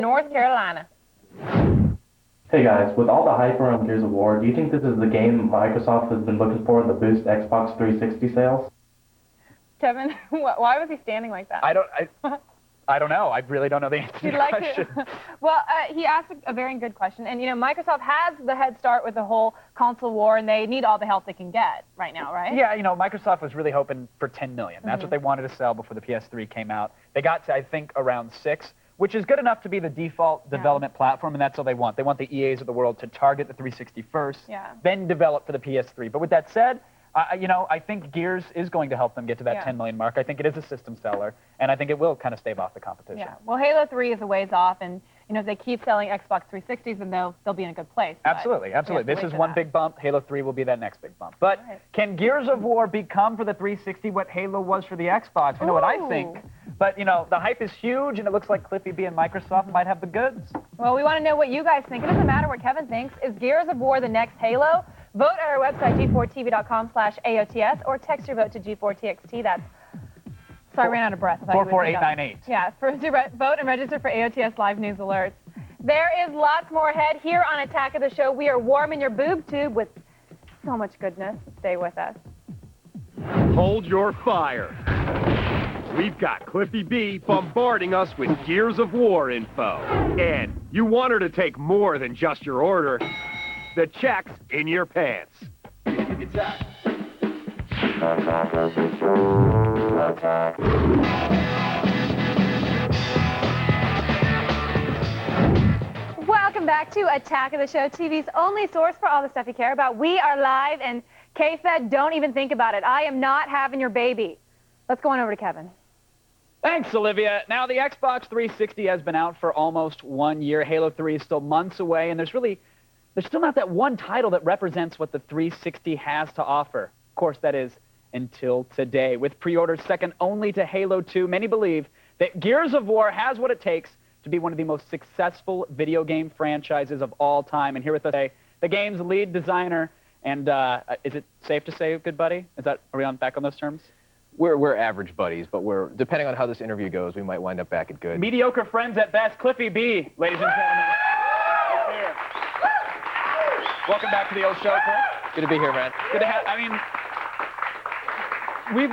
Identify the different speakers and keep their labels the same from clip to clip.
Speaker 1: North Carolina.
Speaker 2: Hey guys, with all the hype around Gears of War, do you think this is the game Microsoft has been looking for to boost Xbox 360 sales?
Speaker 1: Kevin, why was he standing like that?
Speaker 3: I don't know. I really don't know the answer to the question.
Speaker 1: Well, he asked a very good question. And, you know, Microsoft has the head start with the whole console war, and they need all the help they can get right now, right?
Speaker 3: Yeah, you know, Microsoft was really hoping for 10 million. That's what they wanted to sell before the PS3 came out. They got to, I think, around 6, which is good enough to be the default development platform, and that's all they want. They want the EAs of the world to target the 360 first, then develop for the PS3. But with that said, you know, I think Gears is going to help them get to that 10 million mark. I think it is a system seller, and I think it will kind of stave off the competition.
Speaker 1: Yeah. Well, Halo 3 is a ways off, and you know, if they keep selling Xbox 360s, then they'll be in a good place.
Speaker 3: Absolutely, absolutely. This is one big bump. Halo 3 will be that next big bump. But can Gears of War become for the 360 what Halo was for the Xbox? You know what I think? But, you know, the hype is huge, and it looks like Cliffy B and Microsoft might have the goods.
Speaker 1: Well, we want to know what you guys think. It doesn't matter what Kevin thinks. Is Gears of War the next Halo? Vote at our website, g4tv.com/AOTS, or text your vote to G4TXT. That's, sorry, I ran out of breath.
Speaker 3: 44898.
Speaker 1: Yeah, vote and register for AOTS Live News Alerts. There is lots more ahead here on Attack of the Show. We are warming your boob tube with so much goodness. Stay with us.
Speaker 4: Hold your fire. We've got Cliffy B bombarding us with Gears of War info. And you want her to take more than just your order. The check's in your pants.
Speaker 3: It's that.
Speaker 1: Welcome back to Attack of the Show, TV's only source for all the stuff you care about. We are live, and K-Fed, don't even think about it. I am not having your baby. Let's go on over to Kevin.
Speaker 3: Thanks, Olivia. Now, the Xbox 360 has been out for almost 1 year. Halo 3 is still months away, and there's still not that one title that represents what the 360 has to offer. Of course, that is until today. With pre-orders second only to Halo 2, many believe that Gears of War has what it takes to be one of the most successful video game franchises of all time. And here with us today, the game's lead designer, and is it safe to say good buddy? Are we back on those terms?
Speaker 5: We're average buddies, but depending on how this interview goes, we might wind up back at good.
Speaker 3: Mediocre friends at best. Cliffy B, ladies and gentlemen. Welcome back to the old show, Cliff.
Speaker 5: Good to be here, man.
Speaker 3: Good to have. I mean,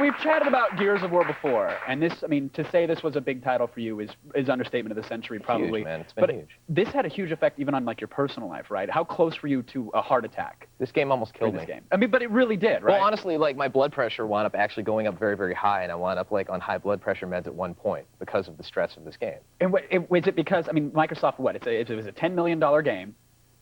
Speaker 3: we've chatted about Gears of War before, and this, I mean, to say this was a big title for you is understatement of the century, probably.
Speaker 5: Huge, man. It's been huge.
Speaker 3: This had a huge effect even on like your personal life, right? How close were you to a heart attack?
Speaker 5: This game almost killed me.
Speaker 3: I mean, but it really did, right?
Speaker 5: Well, honestly, like my blood pressure wound up actually going up very, very high, and I wound up like on high blood pressure meds at one point because of the stress of this game.
Speaker 3: And was it because, I mean, Microsoft, it was a $10 million game.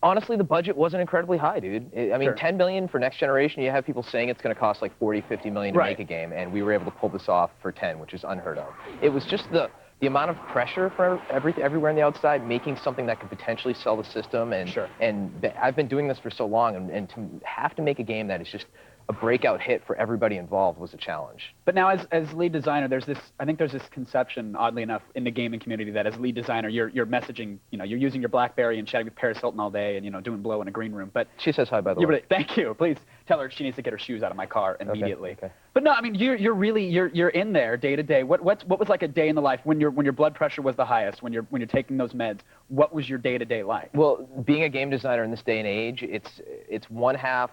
Speaker 5: Honestly, the budget wasn't incredibly high, dude. I mean, 10 million for next generation, you have people saying it's going to cost like 40, 50 million to make a game, and we were able to pull this off for 10, which is unheard of. It was just the amount of pressure for everywhere on the outside, making something that could potentially sell the system, and I've been doing this for so long, and to have to make a game that is just a breakout hit for everybody involved was a challenge.
Speaker 3: But now, as lead designer, I think there's this conception, oddly enough, in the gaming community that as lead designer, you're messaging, you know, you're using your BlackBerry and chatting with Paris Hilton all day and, you know, doing blow in a green room. But
Speaker 5: she says hi, by the way.
Speaker 3: Thank you. Please tell her she needs to get her shoes out of my car immediately.
Speaker 5: Okay.
Speaker 3: But no, I mean, you're in there day to day. What was like a day in the life when your blood pressure was the highest, when you're taking those meds? What was your day to day like?
Speaker 5: Well, being a game designer in this day and age, it's one half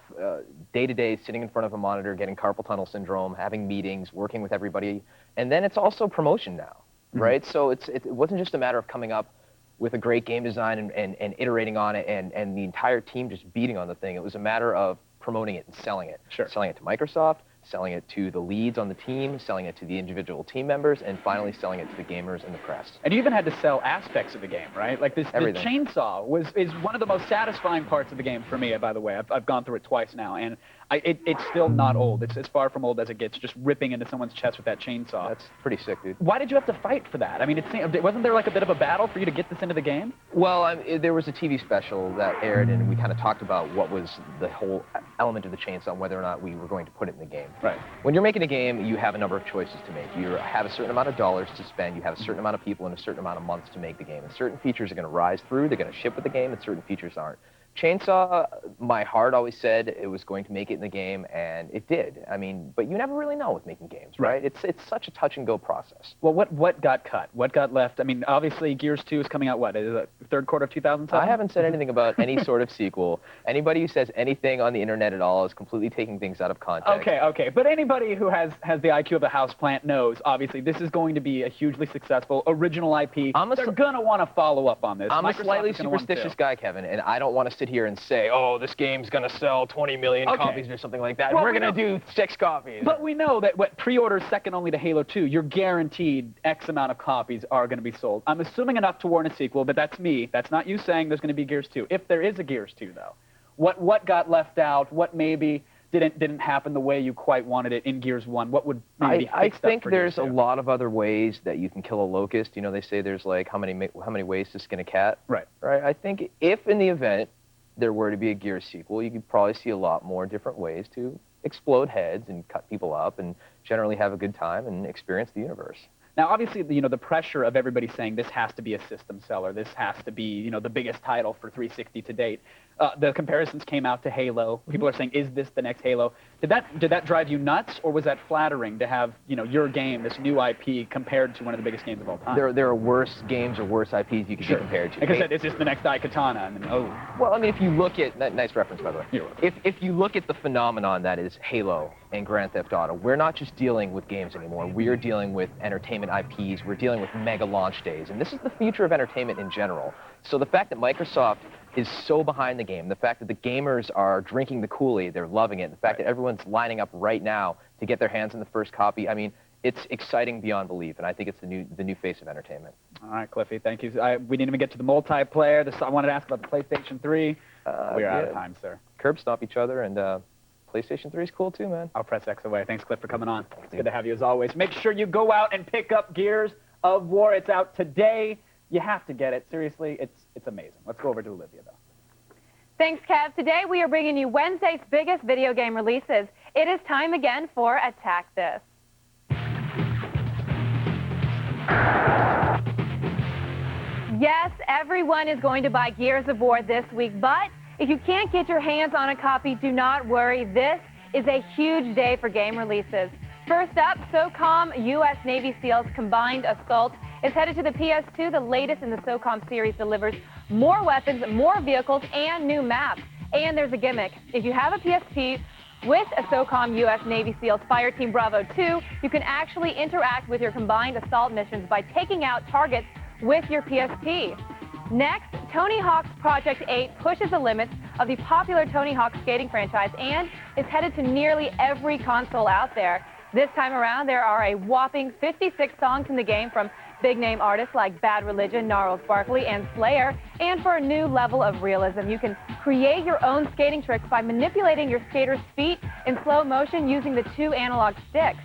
Speaker 5: day to day sitting in front of a monitor, getting carpal tunnel syndrome, having meetings, working with everybody, and then it's also promotion now, right? So it wasn't just a matter of coming up with a great game design and iterating on it and the entire team just beating on the thing. It was a matter of promoting it and selling it. Selling it to Microsoft, selling it to the leads on the team, selling it to the individual team members, and finally selling it to the gamers and the press.
Speaker 3: And you even had to sell aspects of the game, right? Like the chainsaw is one of the most satisfying parts of the game for me, by the way. I've gone through it twice now, and it's still not old. It's as far from old as it gets, just ripping into someone's chest with that chainsaw.
Speaker 5: That's pretty sick, dude.
Speaker 3: Why did you have to fight for that? I mean, wasn't there like a bit of a battle for you to get this into the game?
Speaker 5: Well, there was a TV special that aired, and we kind of talked about what was the whole element of the chainsaw and whether or not we were going to put it in the game.
Speaker 3: Right.
Speaker 5: When you're making a game, you have a number of choices to make. You have a certain amount of dollars to spend, you have a certain amount of people, and a certain amount of months to make the game. And certain features are going to rise through, they're going to ship with the game, and certain features aren't. Chainsaw, my heart always said it was going to make it in the game, and it did. I mean, but you never really know with making games, right? It's such a touch-and-go process.
Speaker 3: Well, what got cut? What got left? I mean, obviously, Gears 2 is coming out, what, is it third quarter of 2007?
Speaker 5: I haven't said anything about any sort of sequel. Anybody who says anything on the internet at all is completely taking things out of context.
Speaker 3: Okay. But anybody who has the IQ of a houseplant knows, obviously, this is going to be a hugely successful original IP. They're going to want to follow up on this.
Speaker 5: I'm
Speaker 3: Microsoft
Speaker 5: a slightly superstitious guy, Kevin, and I don't want to sit here and say, oh, this game's going to sell 20 million copies or something like that. Well, we're going to do 6 copies.
Speaker 3: But we know that what pre-orders second only to Halo 2, you're guaranteed X amount of copies are going to be sold. I'm assuming enough to warrant a sequel, but that's me. That's not you saying there's going to be Gears 2. If there is a Gears 2, though, what got left out? What maybe didn't happen the way you quite wanted it in Gears 1? What would maybe
Speaker 5: I think
Speaker 3: for
Speaker 5: there's
Speaker 3: Gears 2?
Speaker 5: a lot of other ways that you can kill a locust. You know, they say there's like how many ways to skin a cat.
Speaker 3: Right.
Speaker 5: I think if in the event there were to be a Gears sequel, you could probably see a lot more different ways to explode heads and cut people up and generally have a good time and experience the universe.
Speaker 3: Now, obviously, the pressure of everybody saying this has to be a system seller, this has to be, the biggest title for 360 to date. The comparisons came out to Halo. People are saying, is this the next Halo? Did that drive you nuts, or was that flattering to have, your game, this new IP, compared to one of the biggest games of all time?
Speaker 5: There are worse games or worse IPs you could be compared to.
Speaker 3: Like I said, is this the next Daikatana? And then,
Speaker 5: Well, I mean, if you look at that, nice reference, by the way.
Speaker 3: You're welcome.
Speaker 5: If you look at the phenomenon that is Halo and Grand Theft Auto, we're not just dealing with games anymore. We're dealing with entertainment IPs. We're dealing with mega launch days, and this is the future of entertainment in general. So the fact that Microsoft is so behind the game, the fact that the gamers are drinking the Kool-Aid, they're loving it, the fact that everyone's lining up right now to get their hands on the first copy, I mean, it's exciting beyond belief, and I think it's the new face of entertainment.
Speaker 3: All right, Cliffy, thank you. We didn't even get to the multiplayer. I wanted to ask about the PlayStation 3. We're out of time, sir.
Speaker 5: Curb stomp each other, and PlayStation 3 is cool too, man.
Speaker 3: I'll press X away. Thanks, Cliff, for coming on. It's good to have you as always. Make sure you go out and pick up Gears of War. It's out today. You have to get it. Seriously, it's amazing. Let's go over to Olivia, though.
Speaker 1: Thanks, Kev. Today we are bringing you Wednesday's biggest video game releases. It is time again for Attack This. Yes, everyone is going to buy Gears of War this week, but if you can't get your hands on a copy, do not worry. This is a huge day for game releases. First up, SOCOM U.S. Navy SEALs Combined Assault is headed to the PS2. The latest in the SOCOM series delivers more weapons, more vehicles, and new maps. And there's a gimmick. If you have a PSP with a SOCOM U.S. Navy SEALs Fireteam Bravo 2, you can actually interact with your combined assault missions by taking out targets with your PSP. Next, Tony Hawk's Project 8 pushes the limits of the popular Tony Hawk skating franchise and is headed to nearly every console out there. This time around, there are a whopping 56 songs in the game from big-name artists like Bad Religion, Gnarls Barkley, and Slayer. And for a new level of realism, you can create your own skating tricks by manipulating your skater's feet in slow motion using the 2 analog sticks.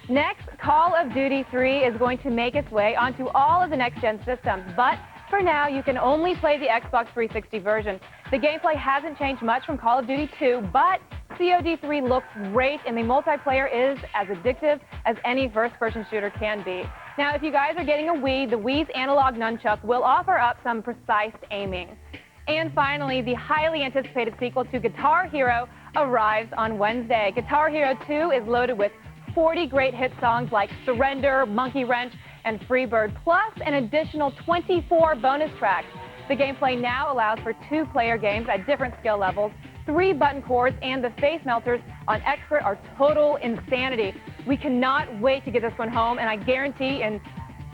Speaker 1: Next, Call of Duty 3 is going to make its way onto all of the next-gen systems, but for now, you can only play the Xbox 360 version. The gameplay hasn't changed much from Call of Duty 2, but COD 3 looks great, and the multiplayer is as addictive as any first-person shooter can be. Now, if you guys are getting a Wii, the Wii's analog nunchuck will offer up some precise aiming. And finally, the highly anticipated sequel to Guitar Hero arrives on Wednesday. Guitar Hero 2 is loaded with 40 great hit songs like Surrender, Monkey Wrench, and Freebird, plus an additional 24 bonus tracks. The gameplay now allows for 2-player games at different skill levels. 3 button chords and the face melters on Expert are total insanity. We cannot wait to get this one home, and I guarantee in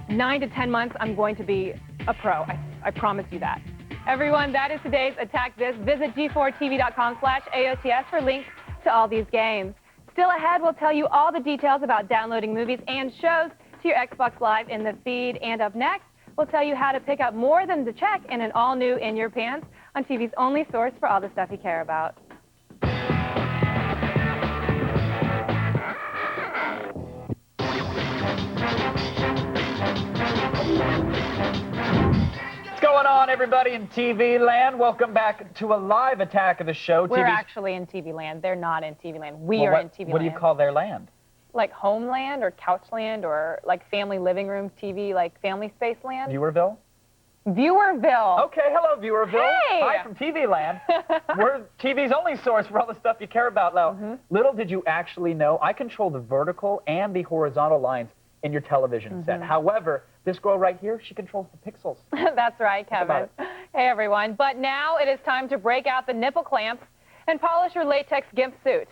Speaker 1: 9 to 10 months I'm going to be a pro. I promise you that. Everyone, that is today's Attack This. Visit g4tv.com/AOTS for links to all these games. Still ahead, we'll tell you all the details about downloading movies and shows to your Xbox Live in the feed. And up next, we'll tell you how to pick up more than the check in an all-new In Your Pants on TV's only source for all the stuff you care about.
Speaker 3: What's going on, everybody in TV land? Welcome back to a live Attack of the Show.
Speaker 1: We're actually in TV land. They're not in TV land. We are in TV land.
Speaker 3: What do you call their land?
Speaker 1: Like homeland or couchland or like family living room TV, like family space land.
Speaker 3: Viewerville?
Speaker 1: Viewerville.
Speaker 3: Okay, hello, Viewerville.
Speaker 1: Hey!
Speaker 3: Hi from TV Land. We're TV's only source for all the stuff you care about. Now, little did you actually know, I control the vertical and the horizontal lines in your television set. However, this girl right here, she controls the pixels.
Speaker 1: That's right, Kevin. Hey, everyone. But now it is time to break out the nipple clamps and polish your latex gimp suit.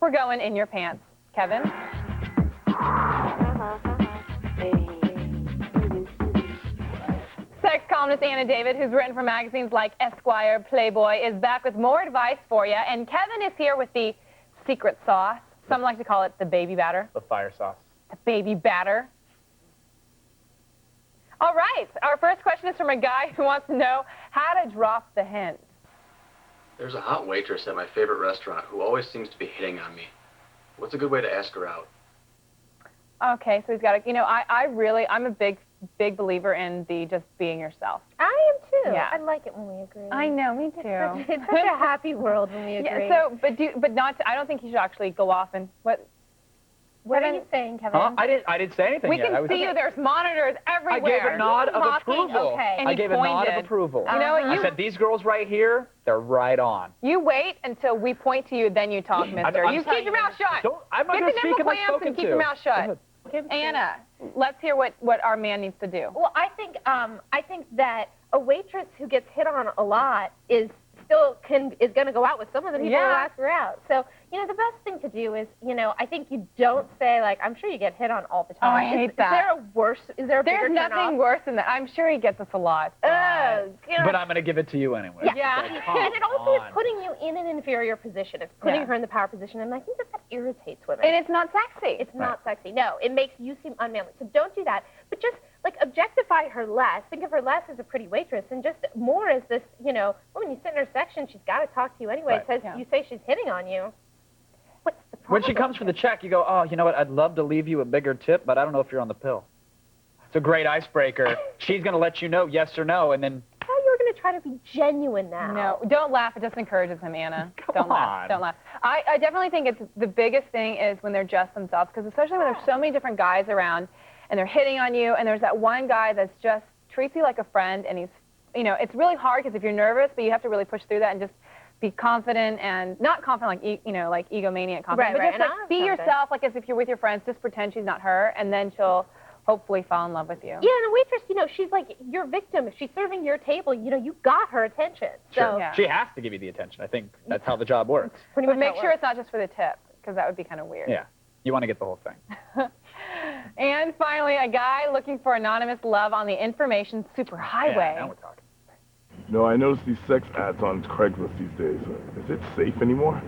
Speaker 1: We're going in your pants. Kevin? Sex columnist Anna David, who's written for magazines like Esquire, Playboy, is back with more advice for you. And Kevin is here with the secret sauce. Some like to call it the baby batter.
Speaker 3: The fire sauce.
Speaker 1: The baby batter. All right. Our first question is from a guy who wants to know how to drop the hint.
Speaker 6: There's a hot waitress at my favorite restaurant who always seems to be hitting on me. What's a good way to ask her out?
Speaker 1: Okay, so he's got to, you know, I'm a big believer in the just being yourself.
Speaker 7: I am too.
Speaker 1: Yeah.
Speaker 7: I like it when we agree.
Speaker 1: I know, me too.
Speaker 7: It's such a happy world when we agree.
Speaker 1: Yeah, so, but not, I don't think you should actually go off and,
Speaker 7: What are you saying, Kevin?
Speaker 3: Huh? I didn't say anything
Speaker 1: we
Speaker 3: yet.
Speaker 1: can see you, there's monitors
Speaker 3: I
Speaker 1: everywhere.
Speaker 3: gave a nod of
Speaker 7: Mocking,
Speaker 3: approval.
Speaker 7: okay.
Speaker 1: And
Speaker 3: I
Speaker 1: you
Speaker 3: gave a nod
Speaker 1: pointed.
Speaker 3: of approval.
Speaker 1: You know what,
Speaker 3: I said, these girls right here, they're right on.
Speaker 1: You wait until we point to you, then you talk, mister.
Speaker 3: I'm
Speaker 1: You keep your mouth shut.
Speaker 3: I'm not
Speaker 1: Get
Speaker 3: going
Speaker 1: the
Speaker 3: to speak
Speaker 1: nipple
Speaker 3: unless
Speaker 1: clamps
Speaker 3: spoken
Speaker 1: and keep
Speaker 3: to.
Speaker 1: your mouth shut.
Speaker 3: Go ahead.
Speaker 1: Anna, let's hear what our man needs to do.
Speaker 7: Well, I think that a waitress who gets hit on a lot is going to go out with some of the people who ask her out. So, you know, the best thing to do is, you know, I think you don't say, like, I'm sure you get hit on all the time.
Speaker 1: Oh, I hate that.
Speaker 7: Is there a bigger
Speaker 1: There's nothing worse than that. I'm sure he gets us a lot.
Speaker 3: But I'm going to give it to you anyway.
Speaker 7: Yeah.
Speaker 3: Like,
Speaker 7: And it also is
Speaker 3: on.
Speaker 7: putting you in an inferior position. It's putting her in the power position, and I think that irritates women.
Speaker 1: And it's not sexy.
Speaker 7: It's not sexy. No, it makes you seem unmanly. So don't do that. But just, like, objectify her less. Think of her less as a pretty waitress, and just more as this, you know, when you sit in her section, she's got to talk to you anyway.
Speaker 3: Right.
Speaker 7: It says you say she's hitting on you. What's the problem?
Speaker 3: When she comes for the check, you go, oh, you know what, I'd love to leave you a bigger tip, but I don't know if you're on the pill. It's a great icebreaker. She's going to let you know yes or no, and then...
Speaker 7: How you're going to try to be genuine now.
Speaker 1: No, don't laugh. It just encourages him, Anna.
Speaker 3: Come
Speaker 1: laugh.
Speaker 3: on.
Speaker 1: Don't laugh. I definitely think it's the biggest thing is when they're just themselves, because especially when there's so many different guys around, and they're hitting on you, and there's that one guy that's just treats you like a friend, and he's, you know, it's really hard because if you're nervous, but you have to really push through that and just be confident and not confident like, you know, like egomaniac confident, but just like be yourself, like as if you're with your friends, just pretend she's not her, and then she'll hopefully fall in love with you.
Speaker 7: Yeah, and a waitress, you know, she's like your victim. If she's serving your table, you know, you got her attention.
Speaker 3: Sure.
Speaker 7: So
Speaker 3: She has to give you the attention. I think that's how the job works.
Speaker 7: pretty
Speaker 1: But
Speaker 7: much
Speaker 1: make
Speaker 7: how it
Speaker 1: sure
Speaker 7: works.
Speaker 1: it's not just for the tip, because that would be kind of weird.
Speaker 3: Yeah. You want to get the whole thing.
Speaker 1: And finally, a guy looking for anonymous love on the information superhighway.
Speaker 3: Yeah, now we're talking.
Speaker 8: No, I noticed these sex ads on Craigslist these days. Is it safe anymore?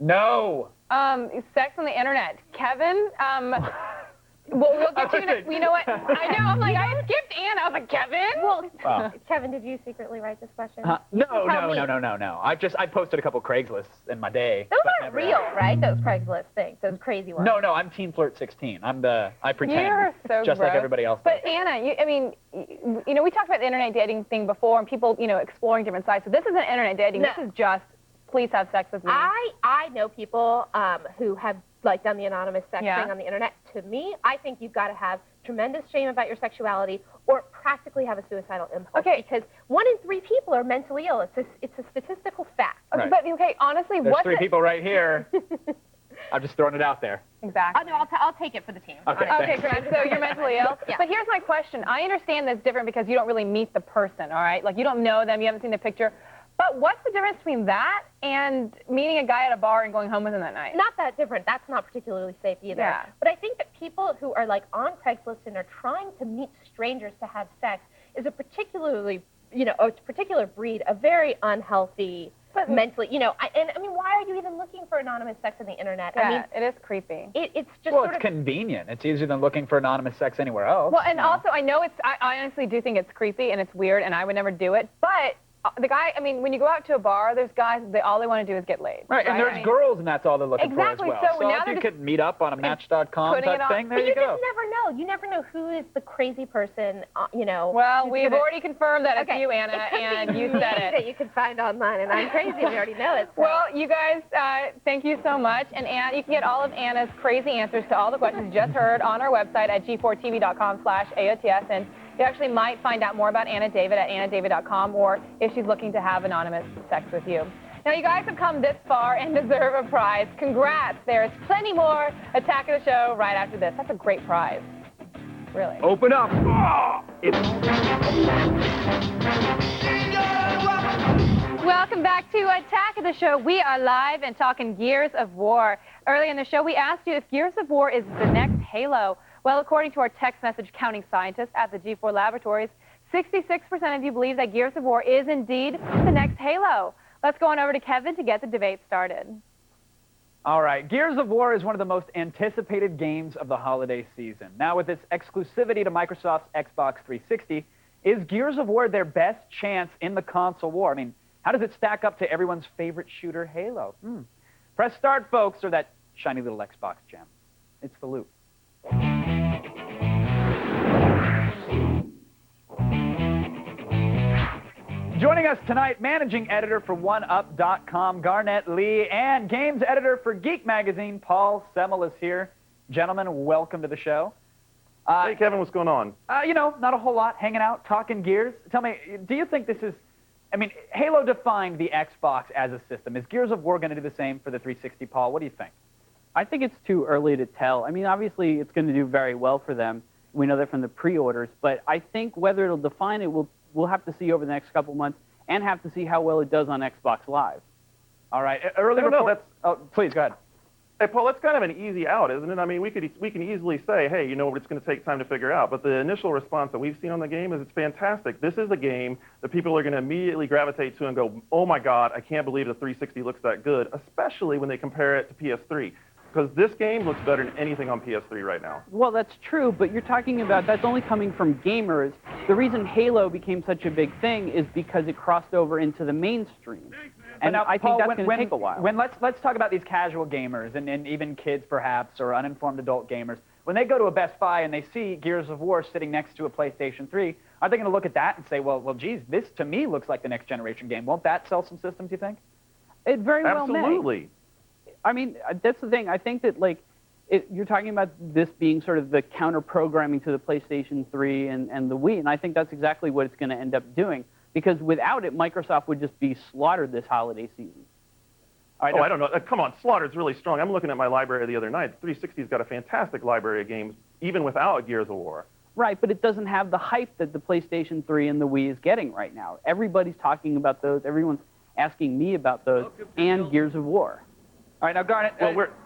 Speaker 3: No!
Speaker 1: Sex on the internet. Kevin, we'll get to you. You know what? I know. I'm like, I skipped Anna. I was like, Kevin?
Speaker 7: Well,
Speaker 3: Wow.
Speaker 7: Kevin, did you secretly write this question?
Speaker 3: No.
Speaker 7: tell me.
Speaker 3: I posted a couple Craigslists in my day.
Speaker 7: Those
Speaker 3: but
Speaker 7: aren't
Speaker 3: never-
Speaker 7: real, right? Those Craigslist things, those crazy ones.
Speaker 3: No, I'm Teen Flirt 16. I pretend.
Speaker 1: You're so
Speaker 3: just like
Speaker 1: gross.
Speaker 3: everybody else
Speaker 1: But
Speaker 3: does.
Speaker 1: Anna, you know, we talked about the internet dating thing before, and people, you know, exploring different sites. So this isn't internet dating.
Speaker 7: No.
Speaker 1: This is just, please have sex with me.
Speaker 7: I know people who have like done the anonymous sex
Speaker 1: Yeah.
Speaker 7: thing on the internet. To me, I think you've got to have tremendous shame about your sexuality or practically have a suicidal impulse.
Speaker 1: Okay.
Speaker 7: Because 1 in 3 people are mentally ill. It's a statistical fact.
Speaker 1: Okay,
Speaker 3: Right.
Speaker 1: but okay, honestly,
Speaker 3: There's
Speaker 1: what's
Speaker 3: 3 people right here. I'm just throwing it out there.
Speaker 1: Exactly.
Speaker 7: No, I'll take it for the team.
Speaker 3: Okay.
Speaker 1: Okay, great. So you're mentally ill.
Speaker 7: Yeah.
Speaker 1: But here's my question. I understand that's different because you don't really meet the person, all right? Like, you don't know them, you haven't seen the picture. But what's the difference between that and meeting a guy at a bar and going home with him that night?
Speaker 7: Not that different. That's not particularly safe either.
Speaker 1: Yeah.
Speaker 7: But I think that people who are like on Craigslist and are trying to meet strangers to have sex is a particular breed, a very unhealthy, mentally, you know. I mean, why are you even looking for anonymous sex on the internet?
Speaker 1: Yeah,
Speaker 7: I mean,
Speaker 1: it is creepy.
Speaker 7: it's just
Speaker 3: Well,
Speaker 7: sort
Speaker 3: it's
Speaker 7: of
Speaker 3: convenient. It's easier than looking for anonymous sex anywhere else.
Speaker 1: Well, and also, I know I honestly do think it's creepy and it's weird and I would never do it, but the guy, I mean, when you go out to a bar, there's guys, all they want to do is get laid.
Speaker 3: Right, and there's
Speaker 1: I mean,
Speaker 3: girls, and that's all they're looking
Speaker 1: Exactly,
Speaker 3: for as well.
Speaker 1: so now
Speaker 3: if
Speaker 1: they're
Speaker 3: you
Speaker 1: just
Speaker 3: could meet up on a Match.com
Speaker 1: putting it
Speaker 3: type
Speaker 1: on-
Speaker 3: thing, there
Speaker 7: but
Speaker 3: you
Speaker 7: you
Speaker 3: go.
Speaker 7: just never know. You never know who is the crazy person, you know.
Speaker 1: Well,
Speaker 7: who's
Speaker 1: we've
Speaker 7: gonna-
Speaker 1: already confirmed that it's
Speaker 7: Okay.
Speaker 1: you, Anna, and you said it.
Speaker 7: that you can find online, and I'm crazy. We already know it. So.
Speaker 1: Well, you guys, thank you so much. And Anna, you can get all of Anna's crazy answers to all the questions you just heard on our website at g4tv.com/AOTS. And You actually might find out more about Anna David at annadavid.com, or if she's looking to have anonymous sex with you. Now, you guys have come this far and deserve a prize. Congrats. There's plenty more Attack of the Show right after this. That's a great prize. Really.
Speaker 4: Open up. Oh,
Speaker 1: Welcome back to Attack of the Show. We are live and talking Gears of War. Earlier in the show, we asked you if Gears of War is the next Halo. Well, according to our text message counting scientists at the G4 Laboratories, 66% of you believe that Gears of War is indeed the next Halo. Let's go on over to Kevin to get the debate started.
Speaker 3: All right, Gears of War is one of the most anticipated games of the holiday season. Now, with its exclusivity to Microsoft's Xbox 360, is Gears of War their best chance in the console war? I mean, how does it stack up to everyone's favorite shooter, Halo? Press start, folks, or that shiny little Xbox gem. It's the loop. Joining us tonight, managing editor for OneUp.com, Garnett Lee, and games editor for Geek Magazine, Paul Semmel is here. Gentlemen, welcome to the show.
Speaker 9: Hey, Kevin, what's going on?
Speaker 3: You know, not a whole lot, hanging out, talking Gears. Tell me, do you think this is, I mean, Halo defined the Xbox as a system. Is Gears of War going to do the same for the 360, Paul? What do you think?
Speaker 10: I think it's too early to tell. I mean, obviously, it's going to do very well for them. We know that from the pre-orders. But I think whether it'll define it, we'll have to see over the next couple months, and have to see how well it does on Xbox Live.
Speaker 3: All right. Early report. Oh, please, go ahead.
Speaker 9: Hey, Paul, that's kind of an easy out, isn't it? I mean, we can easily say, hey, you know what, it's going to take time to figure out. But the initial response that we've seen on the game is it's fantastic. This is a game that people are going to immediately gravitate to and go, oh, my God, I can't believe the 360 looks that good, especially when they compare it to PS3. Because this game looks better than anything on PS3 right now.
Speaker 10: Well, that's true, but you're talking about that's only coming from gamers. The reason Halo became such a big thing is because it crossed over into the mainstream. And
Speaker 3: now,
Speaker 10: I
Speaker 3: Paul,
Speaker 10: think that's going to take a while.
Speaker 3: Let's talk about these casual gamers and even kids, perhaps, or uninformed adult gamers. When they go to a Best Buy and they see Gears of War sitting next to a PlayStation 3, are they going to look at that and say, well, geez, this to me looks like the next generation game? Won't that sell some systems, you think?
Speaker 10: It very well may.
Speaker 9: Absolutely.
Speaker 10: I mean, that's the thing. I think that, like, you're talking about this being sort of the counter-programming to the PlayStation 3 and the Wii, and I think that's exactly what it's going to end up doing. Because without it, Microsoft would just be slaughtered this holiday season.
Speaker 9: Oh, I don't know. Come on, slaughtered's really strong. I'm looking at my library the other night. The 360's got a fantastic library of games, even without Gears of War.
Speaker 10: Right, but it doesn't have the hype that the PlayStation 3 and the Wii is getting right now. Everybody's talking about those. Everyone's asking me about those, and Gears of War.
Speaker 3: All right, now, Garnett,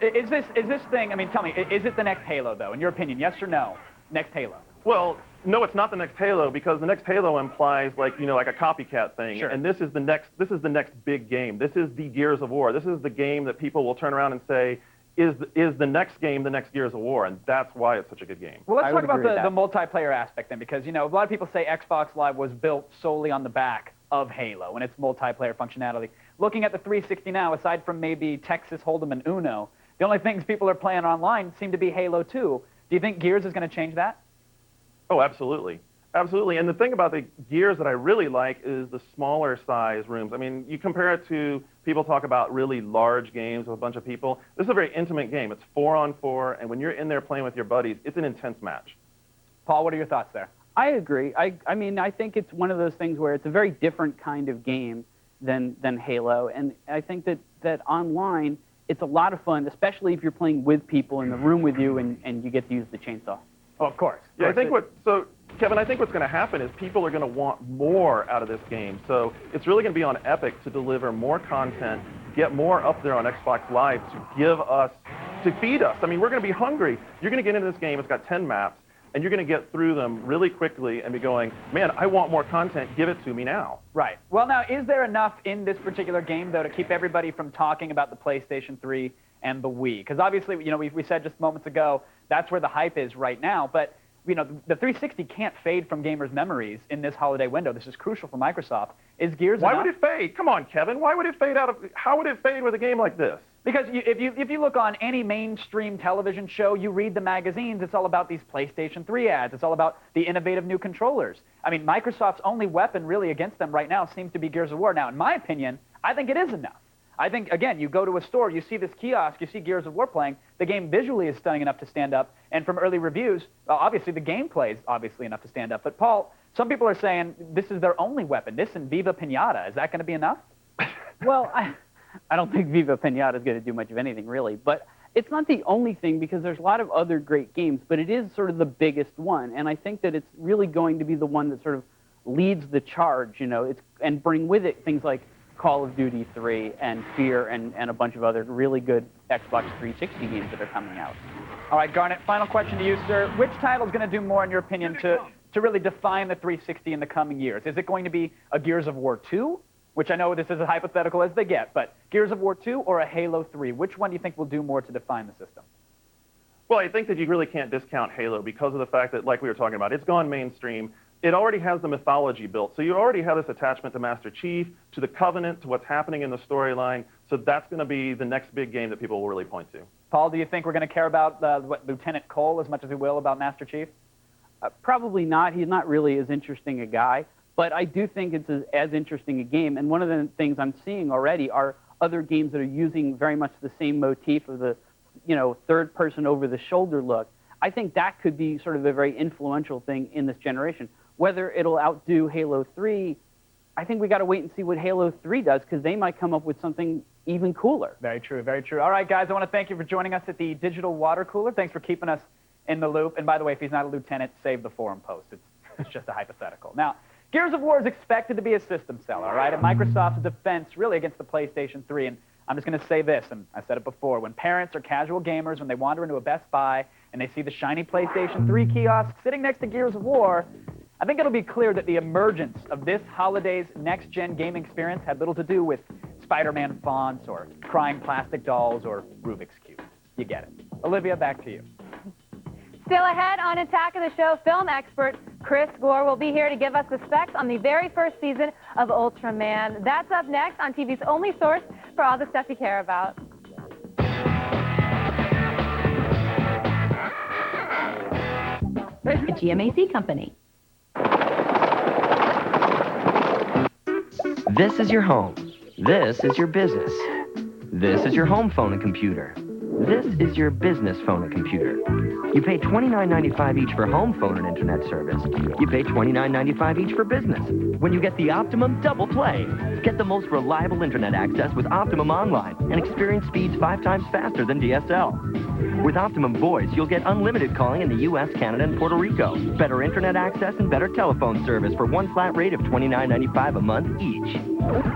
Speaker 3: is this thing, I mean, tell me, is it the next Halo, though, in your opinion? Yes or no? Next Halo?
Speaker 9: Well, no, it's not the next Halo, because the next Halo implies, like, you know, like a copycat thing.
Speaker 3: Sure.
Speaker 9: And this is the next big game. This is the Gears of War. This is the game that people will turn around and say, is the next game the next Gears of War? And that's why it's such a good game.
Speaker 3: Well, let's talk about the multiplayer aspect then, because, you know, a lot of people say Xbox Live was built solely on the back of Halo and its multiplayer functionality. Looking at the 360 now, aside from maybe Texas Hold'em and Uno, the only things people are playing online seem to be Halo 2. Do you think Gears is going to change that?
Speaker 9: Oh, absolutely. Absolutely. And the thing about the Gears that I really like is the smaller size rooms. I mean, you compare it to, people talk about really large games with a bunch of people. This is a very intimate game. It's 4-on-4, and when you're in there playing with your buddies, it's an intense match.
Speaker 3: Paul, what are your thoughts there?
Speaker 10: I agree. I mean, I think it's one of those things where it's a very different kind of game than Halo, and I think that online, it's a lot of fun, especially if you're playing with people in the room with you and you get to use the chainsaw.
Speaker 3: Oh, of course.
Speaker 9: Yeah, Kevin, I think what's going to happen is people are going to want more out of this game. So it's really going to be on Epic to deliver more content, get more up there on Xbox Live to feed us. I mean, we're going to be hungry. You're going to get into this game, it's got 10 maps, and you're going to get through them really quickly and be going, man, I want more content, give it to me now.
Speaker 3: Right. Well, now, is there enough in this particular game, though, to keep everybody from talking about the PlayStation 3 and the Wii? Because obviously, you know, we said just moments ago, that's where the hype is right now, but you know, the 360 can't fade from gamers' memories in this holiday window. This is crucial for Microsoft. Is Gears enough?
Speaker 9: Why would it fade? Come on, Kevin. Why would it fade how would it fade with a game like this?
Speaker 3: Because if you look on any mainstream television show, you read the magazines, it's all about these PlayStation 3 ads. It's all about the innovative new controllers. I mean, Microsoft's only weapon really against them right now seems to be Gears of War. Now, in my opinion, I think it is enough. I think, again, you go to a store, you see this kiosk, you see Gears of War playing, the game visually is stunning enough to stand up, and from early reviews, obviously the gameplay is obviously enough to stand up. But Paul, some people are saying this is their only weapon, this and Viva Pinata. Is that going to be enough?
Speaker 10: Well, I don't think Viva Pinata is going to do much of anything, really. But it's not the only thing, because there's a lot of other great games, but it is sort of the biggest one. And I think that it's really going to be the one that sort of leads the charge, you know, and bring with it things like Call of Duty 3 and Fear and a bunch of other really good Xbox 360 games that are coming out.
Speaker 3: All right, Garnet, final question to you, sir. Which title is going to do more, in your opinion, to really define the 360 in the coming years? Is it going to be a Gears of War 2, which I know this is as hypothetical as they get, but Gears of War 2 or a Halo 3? Which one do you think will do more to define the system?
Speaker 9: Well, I think that you really can't discount Halo because of the fact that, like we were talking about, it's gone mainstream. It already has the mythology built. So you already have this attachment to Master Chief, to the Covenant, to what's happening in the storyline. So that's going to be the next big game that people will really point to.
Speaker 3: Paul, do you think we're going to care about Lieutenant Cole as much as we will about Master Chief?
Speaker 10: Probably not. He's not really as interesting a guy. But I do think it's as interesting a game. And one of the things I'm seeing already are other games that are using very much the same motif of the, you know, third-person over-the-shoulder look. I think that could be sort of a very influential thing in this generation. Whether it'll outdo Halo 3, I think we got to wait and see what Halo 3 does, because they might come up with something even cooler.
Speaker 3: Very true, very true. All right, guys, I want to thank you for joining us at the Digital Water Cooler. Thanks for keeping us in the loop. And by the way, if he's not a lieutenant, save the forum post. It's just a hypothetical. Now, Gears of War is expected to be a system seller, all right? And Microsoft's defense really against the PlayStation 3. And I'm just going to say this, and I said it before, when parents or casual gamers, when they wander into a Best Buy and they see the shiny PlayStation 3 kiosk sitting next to Gears of War, I think it'll be clear that the emergence of this holiday's next-gen gaming experience had little to do with Spider-Man fonts or crying plastic dolls or Rubik's Cube. You get it. Olivia, back to you.
Speaker 1: Still ahead on Attack of the Show, film expert Chris Gore will be here to give us the specs on the very first season of Ultraman. That's up next on TV's only source for all the stuff you care about.
Speaker 11: A GMAC company.
Speaker 12: This is your home. This is your business. This is your home phone and computer. This is your business phone and computer. You pay $29.95 each for home phone and internet service. You pay $29.95 each for business. When you get the Optimum Double Play, get the most reliable internet access with Optimum Online and experience speeds 5 times faster than DSL. With Optimum Voice, you'll get unlimited calling in the U.S., Canada, and Puerto Rico. Better internet access and better telephone service for one flat rate of $29.95 a month each.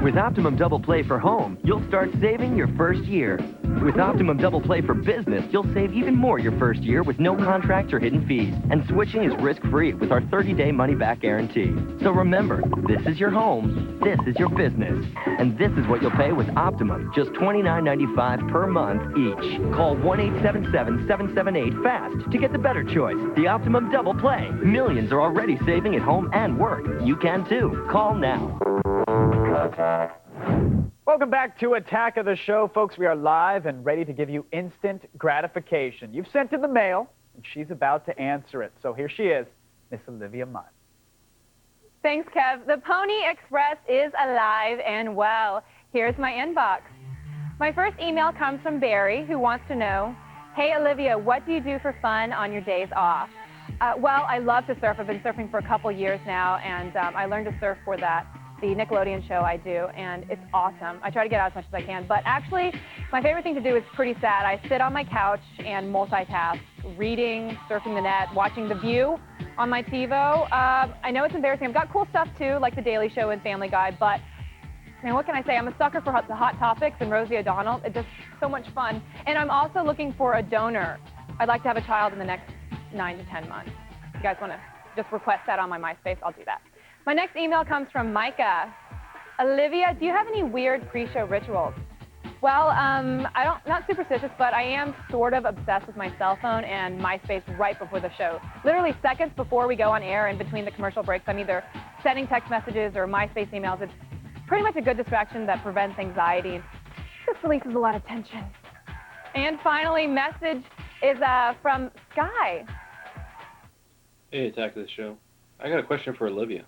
Speaker 12: With Optimum Double Play for home, you'll start saving your first year. With Optimum Double Play for business, you'll save even more your first year with no contracts or hidden fees. And switching is risk-free with our 30-day money-back guarantee. So remember, this is your home, this is your business. And this is what you'll pay with Optimum, just $29.95 per month each. Call 1-877-778-FAST to get the better choice, the Optimum Double Play. Millions are already saving at home and work. You can too. Call now.
Speaker 3: Welcome back to Attack of the Show. Folks, we are live and ready to give you instant gratification. You've sent in the mail, and she's about to answer it. So here she is, Miss Olivia Munn.
Speaker 1: Thanks, Kev. The Pony Express is alive and well. Here's my inbox. My first email comes from Barry, who wants to know, hey, Olivia, what do you do for fun on your days off? Well, I love to surf. I've been surfing for a couple years now, and I learned to surf for the Nickelodeon show I do, and it's awesome. I try to get out as much as I can, but actually, my favorite thing to do is pretty sad. I sit on my couch and multitask, reading, surfing the net, watching The View on my TiVo. I know it's embarrassing. I've got cool stuff, too, like The Daily Show and Family Guy, but, man, what can I say? I'm a sucker for the Hot Topics and Rosie O'Donnell. It's just so much fun. And I'm also looking for a donor. I'd like to have a child in the next 9 to 10 months. If you guys want to just request that on my MySpace, I'll do that. My next email comes from Micah. Olivia, do you have any weird pre-show rituals? Well, not superstitious, but I am sort of obsessed with my cell phone and MySpace right before the show. Literally seconds before we go on air and between the commercial breaks, I'm either sending text messages or MySpace emails. It's pretty much a good distraction that prevents anxiety and just releases a lot of tension. And finally, message is from Sky.
Speaker 6: Hey, Attack of the Show. I got a question for Olivia.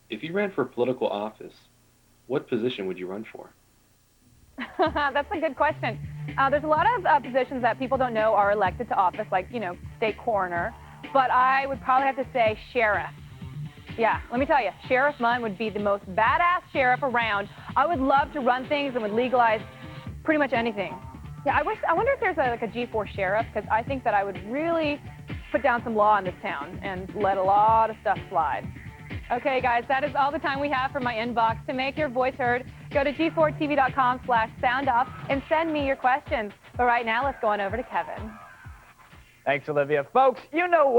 Speaker 6: If you ran for political office, what position would you run for?
Speaker 1: That's a good question. There's a lot of positions that people don't know are elected to office, like, you know, state coroner. But I would probably have to say sheriff. Yeah, let me tell you, Sheriff Munn would be the most badass sheriff around. I would love to run things and would legalize pretty much anything. Yeah, I wonder if there's like a G4 sheriff, because I think that I would really put down some law in this town and let a lot of stuff slide. Okay, guys, that is all the time we have for my inbox. To make your voice heard, go to g4tv.com/soundoff and send me your questions. But right now, let's go on over to Kevin.
Speaker 3: Thanks, Olivia. Folks, you know what